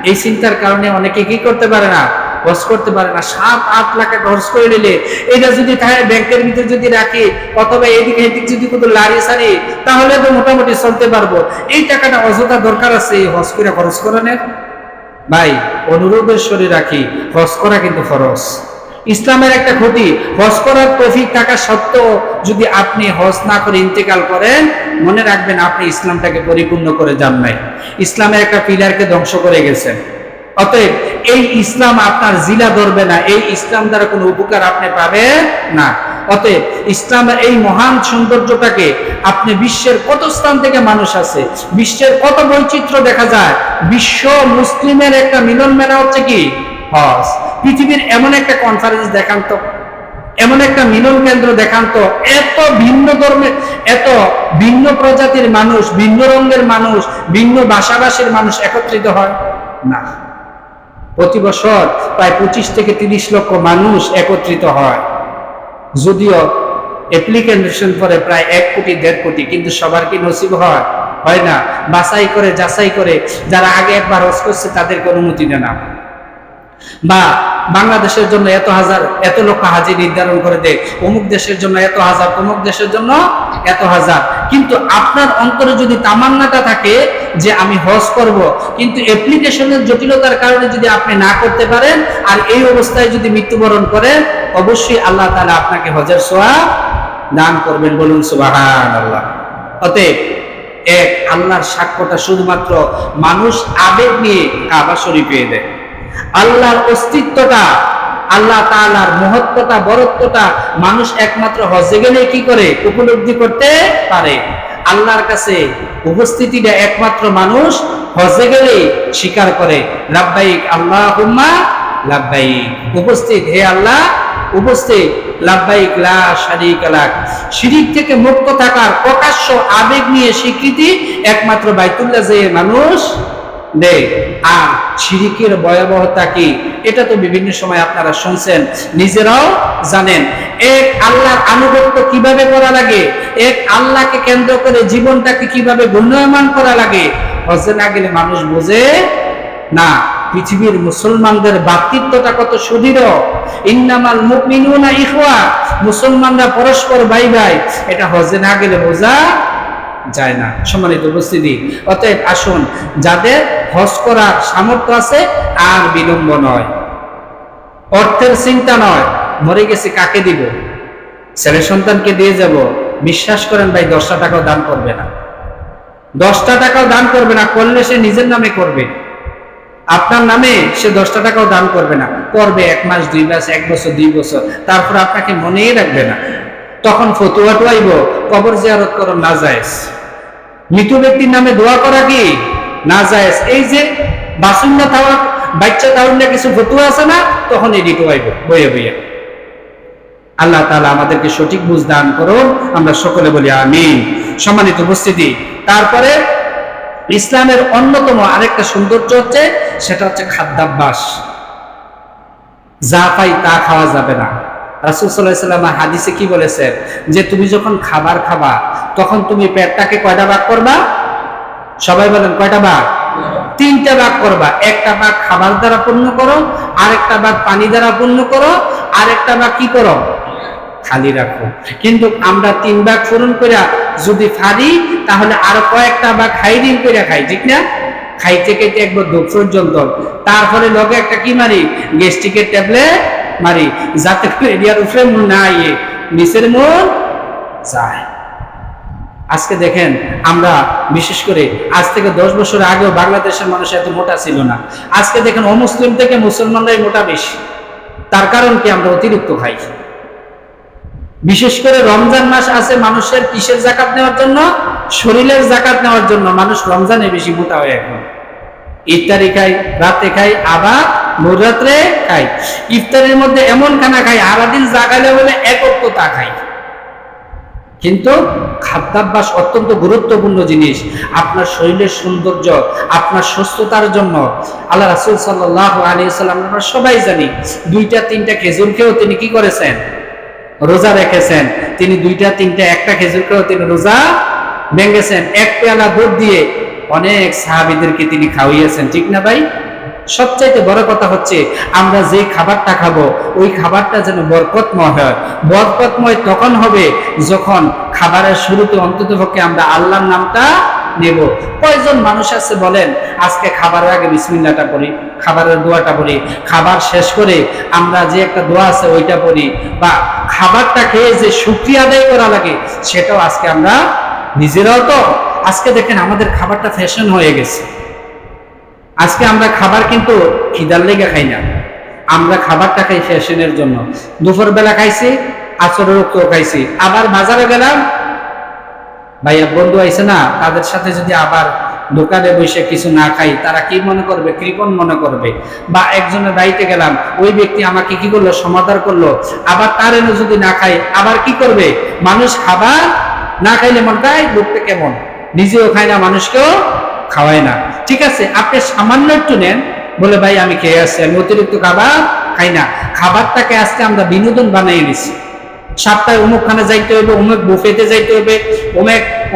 এই চিন্তার কারণে অনেকে কি করতে পারে না? হজ করতে পারে না। 7-8 লাখ টাকা হজ করে নিলে, এটা যদি ব্যাংকের ভিতরে যদি রাখি, অথবা এদিকে এদিক যদি কোনো লারি সারি, তাহলে তো মোটামুটি চলতে পারবো। এই টাকাটা অযথা দরকার আছে এই হজ করে খরচ করানোর? ভাই অনুরোধের স্বরে রাখি, হজ করা কিন্তু ফরজ। ইসলামের একটা ক্ষতি, হজ করার তৌফিক থাকা সত্ত্বেও যদি আপনি হজ না করে ইন্তেকাল করেন, মনে রাখবেন আপনি ইসলামটাকে পরিপূর্ণ করে যান নাই, ইসলামের একটা পিলারকে ধ্বংস করে গেছেন। অতএব এই ইসলাম আপনার জিলা ধরবে না, এই ইসলাম দ্বারা কোনো উপকার আপনি পাবেন না। অতএব ইসলামের এই মহান সৌন্দর্যটাকে আপনি, বিশ্বের কত স্থান থেকে মানুষ আছে, বিশ্বের কত বৈচিত্র্য দেখা যায়, বিশ্ব মুসলিমের একটা মিলন মেলা হচ্ছে কি? হজ। পৃথিবীর এমন একটা কনফারেন্স দেখান তো, এমন একটা মিলন কেন্দ্র দেখান তো, এত ভিন্ন ধর্মের, এত ভিন্ন প্রজাতির মানুষ, ভিন্ন রঙের মানুষ, ভিন্ন ভাষাভাষীর মানুষ একত্রিত হয় না। প্রতি বছর প্রায় 25 থেকে 30 লক্ষ মানুষ একত্রিত হয়, যদিও অ্যাপ্লিকেশন করে প্রায় 1 কোটি 1.5 কোটি, কিন্তু সবার কি নসিব হয় না। বাছাই করে যাচাই করে যারা আগে একবার হজ করছে তাদেরকে অনুমতি দেয় না, বা বাংলাদেশের জন্য এত লক্ষ হাজি নির্ধারণ করে দেয়, অমুক দেশের জন্য এত হাজার, অমুক দেশের জন্য এত হাজার। কিন্তু আপনার অন্তরে যদি তামান্নাটা থাকে যে আমি হজ করব, কিন্তু অ্যাপ্লিকেশনের জটিলতার কারণে যদি আপনি না করতে পারেন আর এই অবস্থায় যদি মৃত্যুবরণ করেন, অবশ্যই আল্লাহ তাআলা আপনাকে হজের সওয়াব দান করবেন, বলুন সুবহানাল্লাহ। অতএব এক আল্লাহর সাক্ষ্যটা শুধুমাত্র মানুষ আবেগ নিয়ে কাবা শরীফে দেয়। আল্লাহর অস্তিত্বটা, আল্লাহ তাআলার মহত্বটা, বরত্বটা মানুষ একমাত্র হজে গেলে কি করে উপলব্ধি করতে পারে। আল্লাহর কাছে উপস্থিতিটা একমাত্র মানুষ হজে গেলে স্বীকার করে, লাব্বাইক আল্লাহুম্মা লাব্বাইক, উপস্থিত হে আল্লাহ উপস্থিত, লাব্বাইক লা শারীকা লাক। শিরিক থেকে মুক্ত থাকার প্রকাশ্য আবেগ নিয়ে স্বীকৃতি একমাত্র বাইতুল্লাহ যে মানুষ দেয়। আর শিরিকের ভয়াবহতা কি এটা তো বিভিন্ন সময় আপনারা শুনছেন, নিজেরাও জানেন। এক আল্লাহর আনুগত্য কিভাবে করা লাগে, এক আল্লাহকে কেন্দ্র করে জীবনটাকে কিভাবে ঘূর্ণয়মান করা লাগে, হজে না গেলে মানুষ বোঝে না। পৃথিবীর মুসলমানদের ভ্রাতৃত্বটা কত সুদৃঢ়, ইন্নামাল মুমিনুনা ইখওয়া, মুসলমানরা পরস্পর ভাই ভাই, এটা হজে না গেলে বোঝা যায় না। সম্মানিত উপস্থিতি, অতএব আসুন, যাদের হজ করার সামর্থ্য আছে আর বিলম্ব নয়, অর্থের চিন্তা নয়, মরে গেছে কাকে দিব, ছেলে সন্তানকে দিয়ে যাব, বিশ্বাস করেন ভাই 10টা টাকাও দান করবে না, 10টা টাকাও দান করবে না। করলে সে নিজের নামে করবে, আপনার নামে সে 10টা টাকাও দান করবে না। করবে 1 মাস 2 মাস 1 বছর 2 বছর, তারপর আপনাকে মনেই রাখবে না। তখন ফতুয়া টুয়াইব কবর জিয়ারত করো নাজায়েজ, মৃত ব্যক্তির নামে দোয়া করা কি নাজায়েজ। এই যে বাসুন্না তাওয়া বাচ্চা তাওয়া কিছু ফতুয়া আছে না, তখন এডি টুয়াইব বইয়ে বইয়ে। আল্লাহ তাআলা আমাদেরকে সঠিক বুঝ দান করুন, আমরা সকলে বলি আমিন। সম্মানিত উপস্থিতি, তারপরে ইসলামের অন্যতম আরেকটা সৌন্দর্য হচ্ছে, সেটা হচ্ছে খাদ্যাভ্যাস। যা পাই তা খাওয়া যাবে না। রাসূল সাল্লাল্লাহু আলাইহি ওয়াসাল্লাম হাদিসে কি বলেছেন, যে তুমি যখন খাবার খাবা তখন তুমি পেটটাকে কয়টা ভাগ করবা? সবাই বলেন কয়টা ভাগ? 3টা ভাগ করবা। একটা ভাগ খাবার দ্বারা পূর্ণ করো, আরেকটা ভাগ পানি দ্বারা পূর্ণ করো, আরেকটা ভাগ কি করো? খালি রাখো। কিন্তু আমরা 3 ভাগ পূরণ করে যদি পারি, তাহলে আরো কয়েকটা ভাগ হাইরিং করে খাই, ঠিক না? খাইতে খাইতে একবার দুঃখ পর্যন্ত, তারপরে লগে একটা কি মারি, গ্যাস্ট্রিকের ট্যাবলেট মারি, যাতে করে এরিয়ার উপরে মন না আইয়ে নিচের মন যায়। আজকে দেখেন, আমরা বিশেষ করে আজ থেকে 10 বছর আগেও বাংলাদেশের মানুষ এত মোটা ছিল না। আজকে দেখেন অমুসলিম থেকে মুসলমানরাই মোটা বেশি। তার কারণ কি? আমরা অতিরিক্ত খাই। বিশেষ করে রমজান মাস আছে মানুষের কিসের যাকাত নেওয়ার জন্য? শরীরের যাকাত নেওয়ার জন্য। মানুষ রমজানে বেশি মোটা হয় এখন। ইফতারি খাই, রাতে খাই, আবার মধ্যরাত্রে খাই। ইফতারির মধ্যে এমন খানা খাই, সারাদিন জাগালে বলে একত্বতা খাই। কিন্তু খাদ্যাভ্যাস অত্যন্ত গুরুত্বপূর্ণ জিনিস। আপনার শরীরের সৌন্দর্য, আপনার সুস্থতার জন্য আল্লাহ রাসূল সাল্লাল্লাহু আলাইহি ওয়াসাল্লাম, আমরা সবাই জানি, 2টা 3টা খেজুর খেয়েও তিনি কি করেছেন? রোজা রেখেছেন। তিনি 2টা 3টা 1টা খেজুর খেয়েও তিনি রোজা ভেঙেছেন। 1 পেয়ালা দুধ দিয়ে অনেক সাহাবীদেরকে তিনি খাওয়িয়েছেন, ঠিক না ভাই? সবচাইতে বড় কথা হচ্ছে, আমরা যে খাবারটা খাবো ওই খাবারটা যেন বরকতময় হয়। বরকতময় তখন হবে যখন খাবারের শুরুতে অন্ততপক্ষে আমরা আল্লাহর নামটা নেব। কয়জন মানুষ আছে বলেন, আজকে খাবারের আগে বিসমিল্লাহটা পড়ি, খাবারের দোয়াটা পড়ি, খাবার শেষ করে আমরা যে একটা দোয়া আছে ওইটা পড়ি, বা খাবারটা খেয়ে যে শুকরিয়া আদায় করা লাগে সেটাও আজকে আমরা নিজেরাও তো। আজকে দেখেন আমাদের খাবারটা ফ্যাশন হয়ে গেছে। আজকে আমরা খাবার কিন্তু খিদার লেগে খাই না, আমরা খাবারটা খাই ফ্যাশনের জন্য। দুপুরবেলা খাইছি, আসরের রক্তও খাইছি, আবার বাজারে গেলাম, ভাইয়া বন্ধু আইছে না, তাদের সাথে যদি আবার দোকানে বসে কিছু না খাই, তারা কি মনে করবে? কৃপণ মনে করবে। বা একজনের বাড়িতে গেলাম, ওই ব্যক্তি আমাকে কি করলো? সমাদর করলো। আবার তার এনে যদি না খাই, আবার কি করবে? মানুষ খাবার না খাইলে মনে হয় লোকটা কেমন, নিজেও খায় না, মানুষকেও খাওয়ায় না। ঠিক আছে, আপনি সামান্য একটু নেন, বলে ভাই আমি খেয়ে আসছি, আমি অতিরিক্ত খাবার খাই না। খাবারটাকে আজকে আমরা বিনোদন বানিয়ে নিছি। সপ্তাহে অমুকখানে যাইতে হবে, অমুক বুফেতে যাইতে হবে,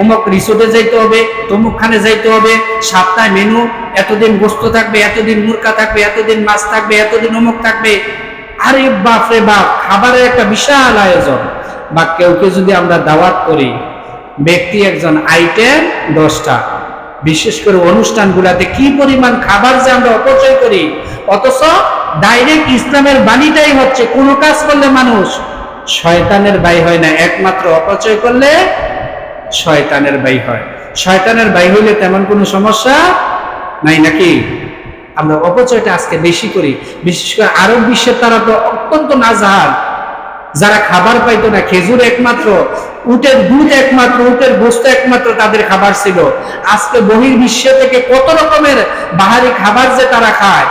অমুক রিসোর্টে যাইতে হবে, তমুকখানে যাইতে হবে। সপ্তাহে মেনু, এতদিন গোস্ত থাকবে, এতদিন মুরগা থাকবে, এতদিন মাছ থাকবে, এতদিন অমুক থাকবে। আরে বাপ রে বাপ, খাবারের একটা বিশাল আয়োজন। বা কেউ যদি আমরা দাওয়াত করি, ব্যক্তি একজন, আইটেম 10টা। বিশেষ করে অনুষ্ঠানগুলোতে কি পরিমাণ খাবার যে আমরা অপচয় করি, অথচ ডাইরেক্ট ইসলামের বাণীটাই হচ্ছে কোনো কাজ করলে মানুষ শয়তানের ভাই হয় না, একমাত্র অপচয় করলে শয়তানের ভাই হয়। শয়তানের ভাই হইলে তেমন কোনো সমস্যা নাই নাকি? আমরা অপচয়টা আজকে বেশি করি। বিশেষ করে আরব বিশ্বের তারা তো অত্যন্ত নাজাহাল, যারা খাবার পাইতো না, খেজুর একমাত্র, উটের দুধ একমাত্র, উটের গোস্ত একমাত্র তাদের খাবার ছিল। আজকে বহির্বিশ্ব থেকে কত রকমের বাহারি খাবার যে তারা খায়।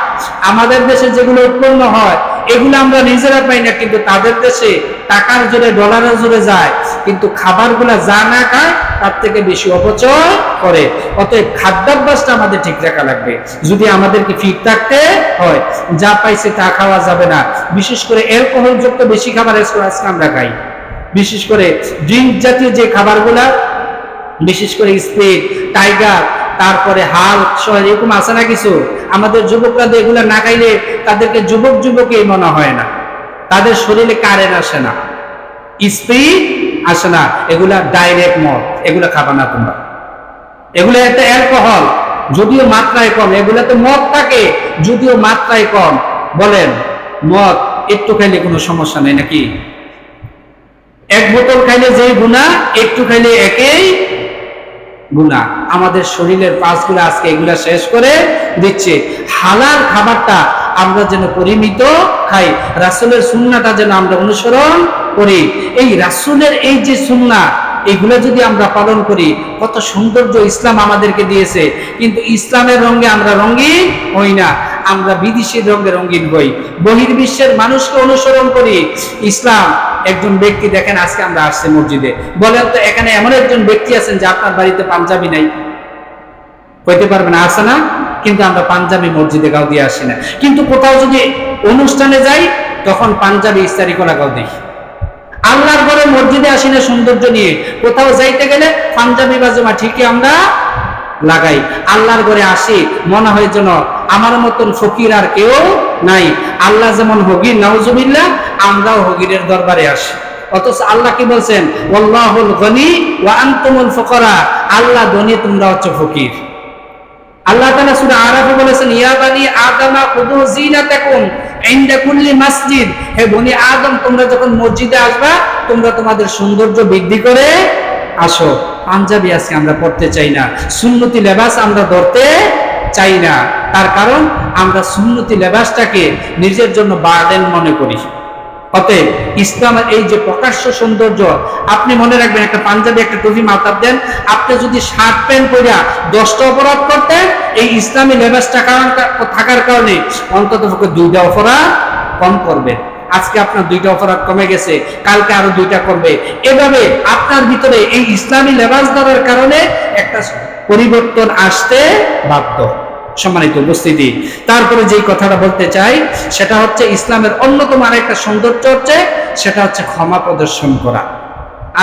আমাদের দেশে যেগুলো উৎপন্ন হয় এগুলো আমরা নিজেরা পাই না, কিন্তু তাদের দেশে টাকার জোরে, ডলারের জোরে যায়, কিন্তু খাবারগুলা যা না খায় তার থেকে বেশি অপচয় করে। অতএব খাদ্যাভ্যাসটা আমাদের ঠিক রাখা লাগবে যদি আমাদেরকে ফিট থাকতে হয়। যা পাইছে তা খাওয়া যাবে না। বিশেষ করে অ্যালকোহল যুক্ত বেশি খাবার আজকে আমরা খাই। বিশেষ করে ড্রিঙ্ক জাতীয় যে খাবারগুলা, বিশেষ করে স্প্রিট, টাইগার, তারপরে হাল এরকম আছে না কিছু, আমাদের যুবকরা তো এগুলা না খাইলে তাদেরকে যুবকই মনে হয় না, তাদের শরীরে কারেন্ট আসে না, স্পিড আসে না। এগুলা ডাইরেক্ট মদ, এগুলা খাবা না তোমরা। এগুলো একটা অ্যালকোহল, যদিও মাত্রায় কম। এগুলা তো মদ থাকে, যদিও মাত্রায় কম। বলেন, মদ একটু খাইলে কোনো সমস্যা নেই নাকি? এক বোতল খাইলে যেই গুনাহ, একটু খাইলে একই গুনাহ। আমাদের শরীরের পাঁচগুলো আজকে এগুলা শেষ করে দিচ্ছে। হালাল খাবারটা আমরা যেন পরিমিত খাই, রাসূলের সুন্নাহটা যেন আমরা অনুসরণ করি। এই রাসূলের এই যে সুন্নাহ, এগুলো যদি আমরা পালন করি, কত সৌন্দর্য ইসলাম আমাদেরকে দিয়েছে। কিন্তু ইসলামের রঙে আমরা রঙিন হই না, আমরা বিদেশির রঙে রঙিন হই, বহির্বিশ্বের মানুষকে অনুসরণ করি। ইসলাম, একজন ব্যক্তি দেখেন, আজকে আমরা আসছি মসজিদে, বলেন তো এখানে এমন একজন ব্যক্তি আছেন যে আপনার বাড়িতে পাঞ্জাবি নাই? কইতে পারবেন না, আছে না? কিন্তু আমরা পাঞ্জাবি মসজিদে গাও দিয়ে আসি না। কিন্তু কোথাও যদি অনুষ্ঠানে যাই, তখন পাঞ্জাবি ইস্তারি করা গাও দেখি। আল্লাহর ঘরে মসজিদে আসি না সৌন্দর্য নিয়ে, কোথাও যাইতে গেলে পাঞ্জাবি বাজমা ঠিকই আমরা লাগাই। আল্লাহর ঘরে আসি মনে হয় যেন আমার মতন ফকির আর কেউ নাই। আল্লাহ যেমন হগির, নাউজুবিল্লাহ, আমরাও হগিরের দরবারে আসি। অথচ আল্লাহ কি বলছেন? ওয়াল্লাহুল গনি ওয়া আনতুমুল ফুকারা, আল্লাহ ধনী, তোমরা হচ্ছে ফকির। আল্লাহ তাআলা সূরা আরাফে বলেছেন, ইয়া বানি আদম খুযু যিনাতাকুম ইনদা কুল্লি মসজিদ, হে বনি আদম, তোমরা যখন মসজিদে আসবা, তোমরা তোমাদের সৌন্দর্য বৃদ্ধি করে আসো। পাঞ্জাবি আজকে আমরা পড়তে চাই না, সুন্নতি লেবাস আমরা ধরতে চাই না। তার কারণ আমরা সুন্নতি লেবাসটাকে নিজের জন্য বার্ডেন মনে করি। অতএব ইসলামের এই যে প্রকাশ্য সৌন্দর্য, আপনি মনে রাখবেন, একটা পাঞ্জাবি, একটা টুপি মাথায় দেন, আপনি যদি শার্ট প্যান্ট পরে 10টা অপরাধ করতেন, এই ইসলামী লেবাসটা থাকার কারণে অন্তত 2টা অপরাধ কম করবেন। আজকে আপনার 2টা অপরাধ কমে গেছে, কালকে আরো 2টা করবে। এভাবে আপনার ভিতরে এই ইসলামী লেবাস ধরার কারণে একটা পরিবর্তন আসতে বাধ্য। সম্মানিত উপস্থিতি, তারপরে যেই কথাটা বলতে চাই সেটা হচ্ছে, ইসলামের অন্যতম আরেকটা সৌন্দর্য হচ্ছে, সেটা হচ্ছে ক্ষমা প্রদর্শন করা।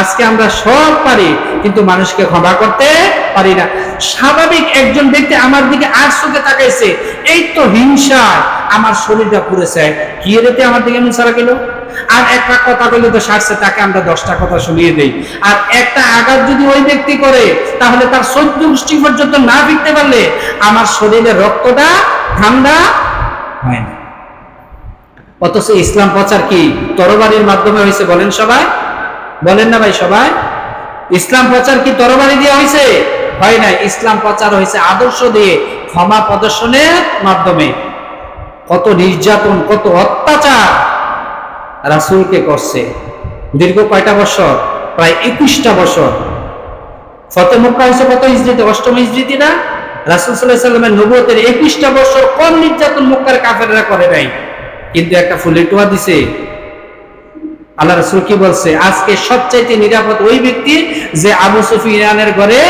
আজকে আমরা সব পারি, কিন্তু মানুষকে ক্ষমা করতে পারি না। স্বাভাবিক একজন ব্যক্তি আমার দিকে আর চোখে তাকাইছে, এই তো হিংসা আমার শরীরটা পুড়েছে, কি রেতে আমার দিকে এমন সারা গেল। আর একটা কথা কইলে তো সারছে, তাকে আমরা 10টা কথা শুনিয়ে দেই। আর একটা আঘাত যদি ওই ব্যক্তি করে, তাহলে তার 14 গোষ্ঠী পর্যন্ত না ফিরতে পারলে আমার শরীরের রক্তটা ঠান্ডা হয় না। অথচ ইসলাম প্রচার কি তরবারির মাধ্যমে হয়েছে? বলেন সবাই, বলেন না ভাই সবাই? ইসলাম প্রচার কি তরবারি দিয়ে হয়েছে? হয় না। ইসলাম প্রচার হয়েছে আদর্শ দিয়ে, ক্ষমা প্রদর্শনের মাধ্যমে। কত নির্যাতন, কত অত্যাচার রাসূলকে করছে দীর্ঘ কয়টা বছর? প্রায় 21টা বছর। ফতে মক্কা হয়েছে কত হিজরিতে? 8ম হিজরিতে না? রাসূল সাল্লাল্লাহু আলাইহি সাল্লামের নবুয়তের 21টা বছর কম নির্যাতন মক্কার কাফেররা করে নাই, কিন্তু একটা ফুলের টোয়া দিছে। আল্লাহ রাসূল কি বলছে? আজকে সবচাইতে নিরাপদ ওই ব্যক্তি যে আবু সুফিয়ানের ঘরে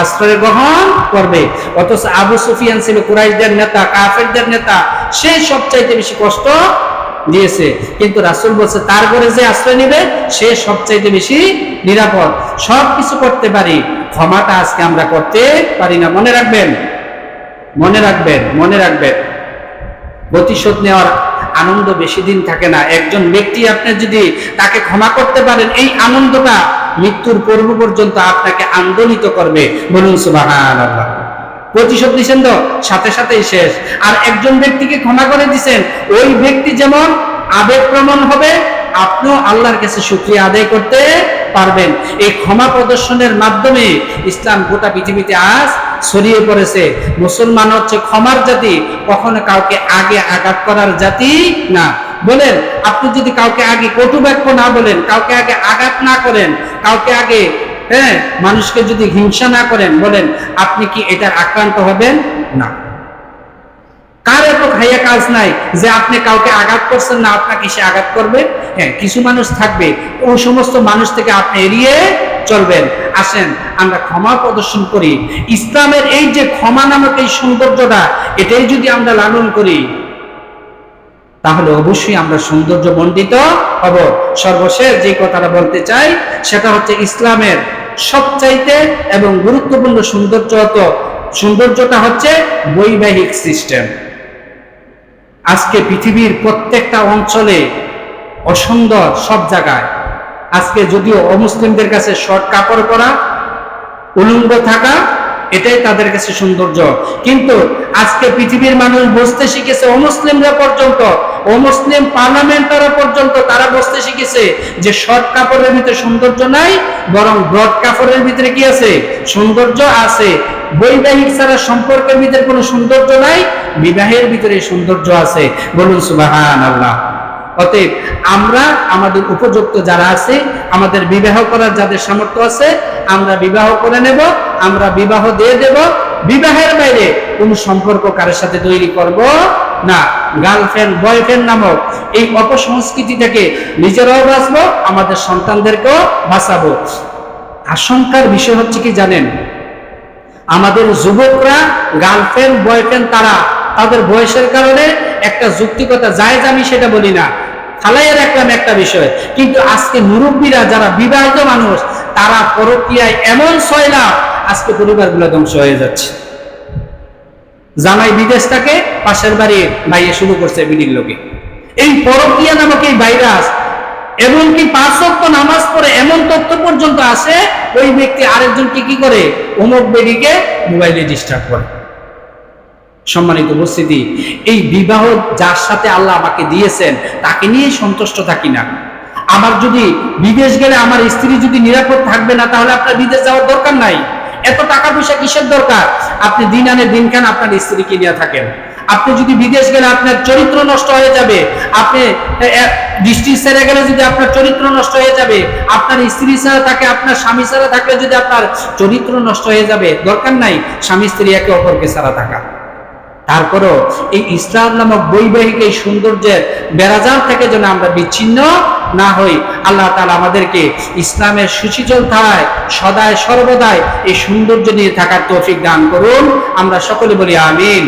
আশ্রয় গ্রহণ করবে। অথচ আবু সুফিয়ান ছিল কুরাইশদের নেতা, কাফেরদের নেতা, সে সবচাইতে বেশি কষ্ট দিয়েছে, কিন্তু রাসূল বলছে তার ঘরে যে আশ্রয় নেবে সে সবচাইতে বেশি নিরাপদ। সবকিছু করতে পারি, ক্ষমাটা আজকে আমরা করতে পারি না। মনে রাখবেন, মনে রাখবেন, মনে রাখবেন, প্রতিশোধ নেওয়ার আনন্দ বেশি দিন থাকে না। একজন ব্যক্তি আপনি যদি তাকে ক্ষমা করতে পারেন, এই আনন্দটা মৃত্যুর পূর্ব পর্যন্ত আপনাকে আন্দোলিত করবে। বলুন সুবহানাল্লাহ। প্রতিশোধ দিচ্ছেন তো সাথে সাথেই শেষ। আর একজন ব্যক্তিকে ক্ষমা করে দিচ্ছেন, ওই ব্যক্তি যেমন আবেগপ্রবণ হবে, আপনিও আল্লাহর কাছে শুকরিয়া আদায় করতে পারবেন। এই ক্ষমা প্রদর্শনের মাধ্যমে ইসলাম গোটা পৃথিবীতে আজ ছড়িয়ে পড়েছে। মুসলমান হচ্ছে ক্ষমার জাতি, কখনো কাউকে আগে আঘাত করার জাতি না। বলেন, আপনি যদি কাউকে আগে কটু বাক্য না বলেন, কাউকে আগে আঘাত না করেন, কাউকে আগে মানুষকে যদি হিংসা না করেন, বলেন আপনি কি এটার আক্রান্ত হবেন না? কার এত ভাইয়া কাজ নাই যে আপনি কাউকে আঘাত করছেন না, আপনাকে সে আঘাত করবে? হ্যাঁ, কিছু মানুষ থাকবে, ওই সমস্ত মানুষ থেকে আপনি এড়িয়ে চলবেন। আসেন আমরা ক্ষমা প্রদর্শন করি। ইসলামের এই যে ক্ষমা নামক এই সৌন্দর্যটা, এটাই যদি আমরা লালন করি, তাহলে অবশ্যই আমরা সৌন্দর্য মণ্ডিত হব। সর্বশেষ যে কথাটা বলতে চাই সেটা হচ্ছে ইসলামের সবচাইতে এবং গুরুত্বপূর্ণ সৌন্দর্যটা হচ্ছে বৈবাহিক সিস্টেম। আজকে পৃথিবীর প্রত্যেকটা অঞ্চলে অসুন্দর সব জায়গায়। আজকে যদিও অমুসলিমদের কাছে শর্ট কাপড় পরা, উলঙ্গ থাকা, এটাই তাদের কাছে সৌন্দর্য, কিন্তু আজকে পৃথিবীর মানুষ বুঝতে শিখেছে, অমুসলিমরা পর্যন্ত, অমুসলিম পার্লামেন্টাররা পর্যন্ত তারা বুঝতে শিখেছে যে শর্ট কাপড়ের ভিতরে সৌন্দর্য নাই, বরং ব্রড কাপড়ের ভিতরে কি আছে? সৌন্দর্য আছে। বৈবাহিক ছাড়া সম্পর্কের ভিতরে কোনো সৌন্দর্য নাই, বিবাহের ভিতরে সৌন্দর্য আছে। বলুন সুবহানাল্লাহ। অতএব আমরা আমাদের উপযুক্ত যারা আছে, আমাদের বিবাহ করার যাদের সামর্থ্য আছে, আমরা বিবাহ করে নেব, আমরা বিবাহ দিয়ে দেব। বিবাহের বাইরে কোনো সম্পর্ক কারোর সাথে তৈরি করব না। গার্লফ্রেন্ড বয়ফ্রেন্ড নামক এই অপসংস্কৃতি থেকে নিজেরাও বাঁচবো, আমাদের সন্তানদেরকেও বাঁচাবো। আশঙ্কার বিষয় হচ্ছে কি জানেন, আমাদের যুবকরা গার্লফ্রেন্ড বয়ফ্রেন্ড তারা তাদের বয়সের কারণে একটা যুক্তিকতা জায়েজ, আমি সেটা বলি না, ফালাইয়া রাখলাম একটা বিষয়, কিন্তু আজকে মুরব্বীরা যারা বিবাহিত মানুষ, তারা পরকীয়ায় এমন সয়লাভ, আজকে পরিবারগুলো ধ্বংস হয়ে যাচ্ছে। জামাই বিদেশ থাকে, পাশের বাড়ি ভাইয়ে শুরু করছে বিডির লোকে। এই পরকীয়া নামক এই ভাইরাস, এমনকি 5 ওয়াক্ত নামাজ পড়ে এমন তথ্য পর্যন্ত আসে, ওই ব্যক্তি আরেকজনকে কি করে? অমুক বেডিকে মোবাইলে ডিস্টার্ব করে। সম্মানিত উপস্থিতি, এই বিবাহ যার সাথে আল্লাহ আমাকে দিয়েছেন তাকে নিয়ে সন্তুষ্ট থাকি না। আমার যদি বিদেশ গেলে আমার স্ত্রী যদি নিরাপদ থাকবে না, তাহলে আপনার বিদেশ যাওয়ার দরকার নাই। এত টাকা পয়সা কিসের দরকার? আপনি দিন আনে দিন খান আপনার স্ত্রীকে নিয়ে থাকেন। আপনি যদি বিদেশ গেলে আপনার চরিত্র নষ্ট হয়ে যাবে, আপনি দৃষ্টি ছেড়ে গেলে যদি আপনার চরিত্র নষ্ট হয়ে যাবে, আপনার স্ত্রী ছাড়া থাকে, আপনার স্বামী ছাড়া থাকলে যদি আপনার চরিত্র নষ্ট হয়ে যাবে, দরকার নাই স্বামী স্ত্রী একে অপরকে ছাড়া থাকা। তারপরও এই ইসলাম নামক বৈবাহিক এই সৌন্দর্যের বেড়াজাল থেকে যেন আমরা বিচ্ছিন্ন না হই। আল্লাহ তাআলা আমাদেরকে ইসলামের সুশীতল ধারায় সদায় সর্বদাই এই সৌন্দর্য নিয়ে থাকার তৌফিক দান করুন। আমরা সকলে বলি আমিন।